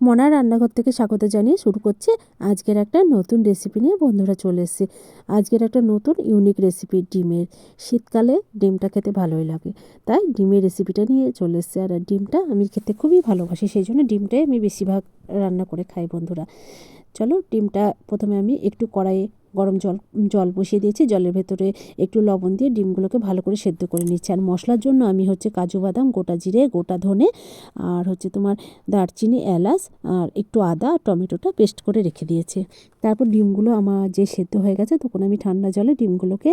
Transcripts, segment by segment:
মনার রান্নাঘর থেকে স্বাগত জানিয়ে শুরু করছি আজকের একটা নতুন রেসিপি নিয়ে। বন্ধুরা চলে এসেছি আজকের একটা নতুন ইউনিক রেসিপি ডিমের। শীতকালে ডিমটা খেতে ভালোই লাগে, তাই ডিমের রেসিপিটা নিয়ে চলে এসেছি। আর ডিমটা আমি খেতে খুবই ভালোবাসি, সেই জন্য ডিমটাই আমি বেশিরভাগ রান্না করে খাই। বন্ধুরা চলো, ডিমটা প্রথমে আমি একটু কড়াইয়ে গরম জল বসিয়ে দিয়েছি। জলের ভেতরে একটু লবণ দিয়ে ডিমগুলোকে ভালো করে সেদ্ধ করে নিচ্ছি। আর মশলার জন্য আমি কাজু বাদাম, গোটা জিরে, গোটা ধনে, আর তোমার দারচিনি, এলাচ, আর একটু আদা আর টমেটোটা পেস্ট করে রেখে দিয়েছি। তারপর ডিমগুলো আমার যে সেদ্ধ হয়ে গেছে, তখন আমি ঠান্ডা জলে ডিমগুলোকে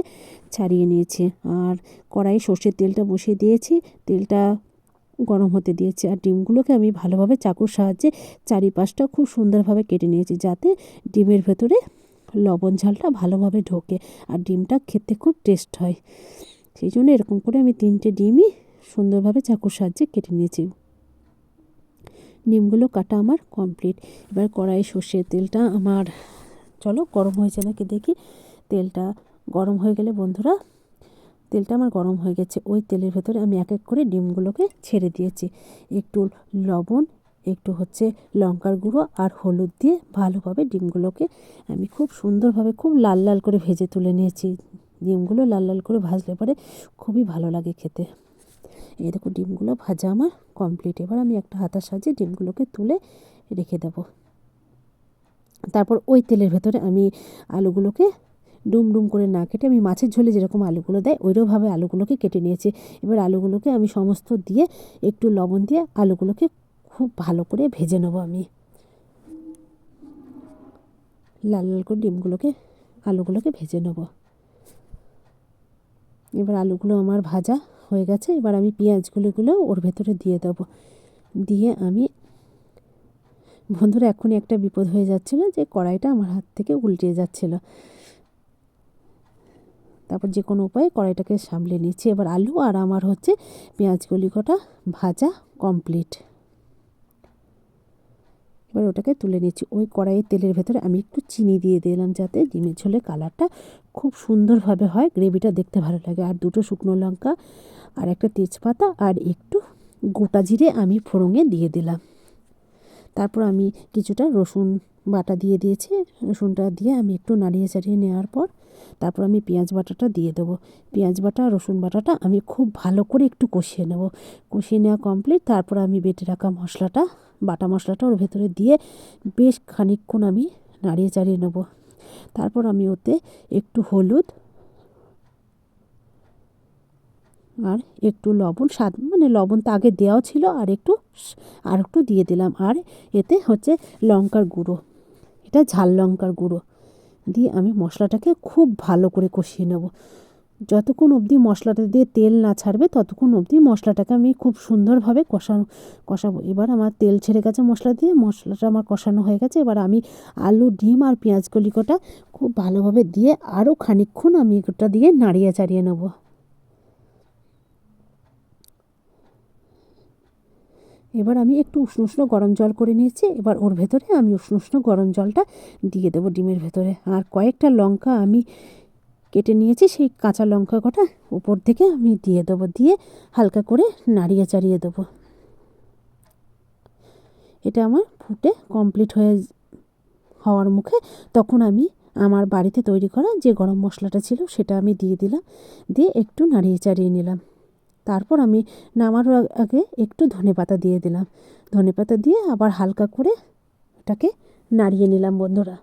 ছাড়িয়ে নিয়েছি। আর কড়াইয়ে সর্ষের তেলটা বসিয়ে দিয়েছি, তেলটা গরম হতে দিয়েছি। আর ডিমগুলোকে আমি ভালোভাবে চাকুর সাহায্যে চারিপাশটা খুব সুন্দরভাবে কেটে নিয়েছি, যাতে ডিমের ভেতরে লবণ ঝালটা ভালোভাবে ঢোকে আর ডিমটা খেতে খুব টেস্ট হয়। সেই জন্য এরকম করে আমি 3টে ডিমই সুন্দরভাবে চাকুর সাহায্যে কেটে নিয়েছি। ডিমগুলো কাটা আমার কমপ্লিট। এবার কড়াই সর্ষের তেলটা আমার চলো গরম হয়েছে নাকি দেখি। তেলটা গরম হয়ে গেলে বন্ধুরা, তেলটা আমার গরম হয়ে গেছে, ওই তেলের ভেতরে আমি এক এক করে ডিমগুলোকে ছেড়ে দিয়েছি। একটু লবণ, একটু লঙ্কার গুঁড়ো আর হলুদ দিয়ে ভালোভাবে ডিমগুলোকে আমি খুব সুন্দরভাবে খুব লাল লাল করে ভেজে তুলে নিয়েছি। ডিমগুলো লাল লাল করে ভাজলে পরে খুবই ভালো লাগে খেতে। এই দেখো ডিমগুলো ভাজা আমার কমপ্লিট। এবার আমি একটা হাতার সাহায্যে ডিমগুলোকে তুলে রেখে দেব। তারপর ওই তেলের ভেতরে আমি আলুগুলোকে ডুম ডুম করে না কেটে, আমি মাছের ঝোলে যেরকম আলুগুলো দেয় ওইরকমভাবে আলুগুলোকে কেটে নিয়েছি। এবার আলুগুলোকে আমি সমস্ত দিয়ে একটু লবণ দিয়ে আলুগুলোকে খুব ভালো করে ভেজে নেব। আমি লাল লাল করে আলুগুলোকে ভেজে নেব। এবার আলুগুলো আমার ভাজা হয়ে গেছে। এবার আমি পেঁয়াজগুলো ওর ভেতরে দিয়ে দেবো। দিয়ে আমি বন্ধুরা এখনই একটা বিপদ হয়ে যাচ্ছিলো, যে কড়াইটা আমার হাত থেকে উল্টে যাচ্ছিলো। তারপর যে কোনো উপায়ে কড়াইটাকে সামলে নিচ্ছি। এবার আলু আর আমার পেঁয়াজগুলি কটা ভাজা কমপ্লিট। এবার ওটাকে তুলে নিচ্ছি। ওই কড়াইয়ের তেলের ভেতরে আমি একটু চিনি দিয়ে দিলাম, যাতে ডিমের ঝোলের কালারটা খুব সুন্দরভাবে হয়, গ্রেভিটা দেখতে ভালো লাগে। আর 2টো শুকনো লঙ্কা আর একটা তেজপাতা আর একটু গোটা জিরে আমি ফোড়ঙে দিয়ে দিলাম। তারপর আমি কিছুটা রসুন বাটা দিয়ে দিয়েছি। রসুনটা দিয়ে আমি একটু নাড়িয়ে চাড়িয়ে নেওয়ার পর তারপর আমি পেঁয়াজ বাটাটা দিয়ে দেবো। পেঁয়াজ বাটা রসুন বাটাটা আমি খুব ভালো করে একটু কষিয়ে নেব। কষিয়ে নেওয়া কমপ্লিট। তারপর আমি বেটে রাখা বাটা মশলাটা ওর ভেতরে দিয়ে বেশ খানিকক্ষণ আমি নাড়িয়ে চাড়িয়ে নেব। তারপর আমি ওতে একটু হলুদ আর একটু লবণ, স্বাদ লবণ তো আগে দেওয়াও ছিল, আর একটু দিয়ে দিলাম। আর এতে লঙ্কার গুঁড়ো, এটা ঝাল লঙ্কার গুঁড়ো দিয়ে আমি মশলাটাকে খুব ভালো করে কষিয়ে নেব। যতক্ষণ অবধি মশলাটা দিয়ে তেল না ছাড়বে ততক্ষণ অবধি মশলাটাকে আমি খুব সুন্দরভাবে কষাবো। এবার আমার তেল ছেড়ে গেছে মশলা দিয়ে, মশলাটা আমার কষানো হয়ে গেছে। এবার আমি আলু, ডিম আর পেঁয়াজ কলিকটা খুব ভালোভাবে দিয়ে আরও খানিকক্ষণ আমি ওটা দিয়ে নাড়িয়ে চাড়িয়ে নেব। এবার আমি একটু উষ্ণ উষ্ণ গরম জল করে নিয়েছি। এবার ওর ভেতরে আমি উষ্ণ উষ্ণ গরম জলটা দিয়ে দেবো ডিমের ভেতরে। আর কয়েকটা লঙ্কা আমি কেটে নিয়েছি, সেই কাঁচা লঙ্কা কটা উপর থেকে আমি দিয়ে দেবো। দিয়ে হালকা করে নাড়িয়ে চাড়িয়ে দেবো। এটা আমার ফুটে কমপ্লিট হওয়ার মুখে, তখন আমি আমার বাড়িতে তৈরি করা যে গরম মশলাটা ছিল সেটা আমি দিয়ে দিলাম। দিয়ে একটু নাড়িয়ে চাড়িয়ে নিলাম। তারপর আমি নামার আগে একটু ধনেপাতা দিয়ে দিলাম। ধনেপাতা দিয়ে আবার হালকা করে এটাকে নাড়িয়ে নিলাম। বন্ধুরা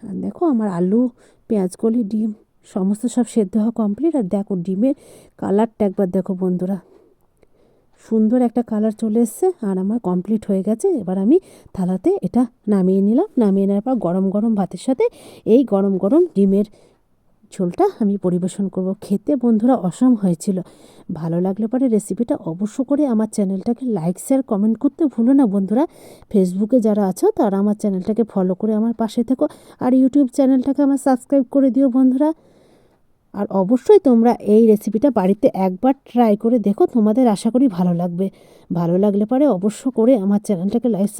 আর দেখো আমার আলু, পেঁয়াজকলি, ডিম সমস্ত সব সেদ্ধ হওয়া কমপ্লিট। আর দেখো ডিমের কালারটা একবার দেখো বন্ধুরা, সুন্দর একটা কালার চলে এসছে আর আমার কমপ্লিট হয়ে গেছে। এবার আমি থালাতে এটা নামিয়ে নিলাম। নামিয়ে নেওয়ার পর গরম গরম ভাতের সাথে এই গরম গরম ডিমের ঝোলটা আমি পরিবেশন করব। খেতে বন্ধুরা অসম হয়েছিল। ভালো লাগলে পরে রেসিপিটা অবশ্য করে আমার চ্যানেলটাকে লাইক, শেয়ার, কমেন্ট করতে ভুলো না বন্ধুরা। ফেসবুকে যারা আছো তারা আমার চ্যানেলটাকে ফলো করে আমার পাশে থেকো। আর ইউটিউব চ্যানেলটাকে আমার সাবস্ক্রাইব করে দিও বন্ধুরা। আর অবশ্যই তোমরা এই রেসিপিটা বাড়িতে একবার ট্রাই করে দেখো, তোমাদের আশা করি ভালো লাগবে। ভালো লাগলে পরে অবশ্য করে আমার চ্যানেলটাকে লাইক